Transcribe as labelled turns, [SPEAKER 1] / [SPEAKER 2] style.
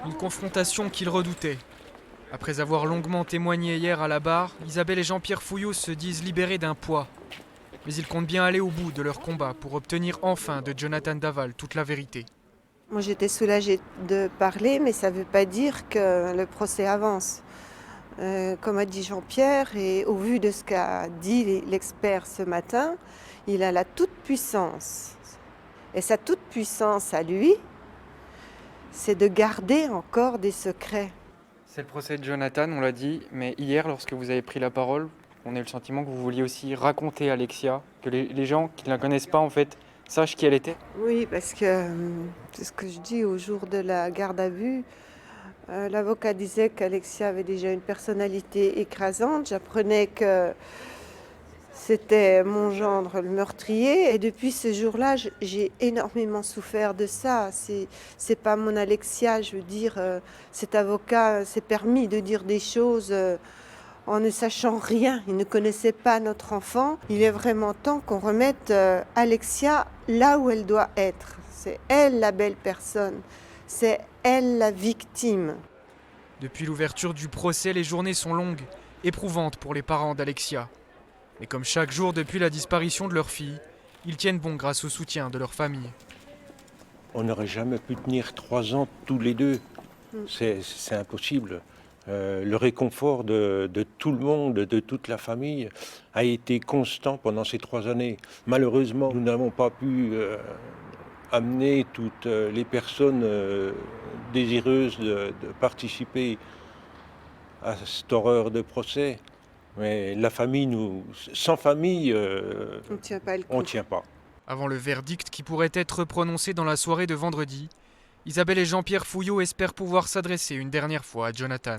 [SPEAKER 1] Une confrontation qu'ils redoutaient. Après avoir longuement témoigné hier à la barre, Isabelle et Jean-Pierre Fouillot se disent libérés d'un poids. Mais ils comptent bien aller au bout de leur combat pour obtenir enfin de Jonathan Daval toute la vérité.
[SPEAKER 2] Moi j'étais soulagée de parler, mais ça ne veut pas dire que le procès avance. Comme a dit Jean-Pierre, et au vu de ce qu'a dit l'expert ce matin, il a la toute-puissance. Et sa toute-puissance à lui, c'est de garder encore des secrets.
[SPEAKER 1] C'est le procès de Jonathan, on l'a dit, mais hier, lorsque vous avez pris la parole, on a eu le sentiment que vous vouliez aussi raconter Alexia, que les gens qui ne la connaissent pas, en fait, sachent qui elle était.
[SPEAKER 2] Oui, parce que c'est ce que je dis au jour de la garde à vue. L'avocat disait qu'Alexia avait déjà une personnalité écrasante. J'apprenais que c'était mon gendre le meurtrier. Et depuis ce jour-là, j'ai énormément souffert de ça. C'est pas mon Alexia, je veux dire. Cet avocat s'est permis de dire des choses en ne sachant rien. Il ne connaissait pas notre enfant. Il est vraiment temps qu'on remette Alexia là où elle doit être. C'est elle la belle personne. C'est elle la victime.
[SPEAKER 1] Depuis l'ouverture du procès, les journées sont longues, éprouvantes pour les parents d'Alexia. Mais comme chaque jour depuis la disparition de leur fille, ils tiennent bon grâce au soutien de leur famille.
[SPEAKER 3] On n'aurait jamais pu tenir 3 ans tous les deux. C'est impossible. Le réconfort de tout le monde, de toute la famille, a été constant pendant ces 3 années. Malheureusement, nous n'avons pas pu amener toutes les personnes désireuses de participer à cette horreur de procès. Mais la famille, sans famille,
[SPEAKER 2] On ne tient pas le
[SPEAKER 3] on
[SPEAKER 2] coup.
[SPEAKER 3] ne tient pas.
[SPEAKER 1] Avant le verdict qui pourrait être prononcé dans la soirée de vendredi, Isabelle et Jean-Pierre Fouillot espèrent pouvoir s'adresser une dernière fois à Jonathan.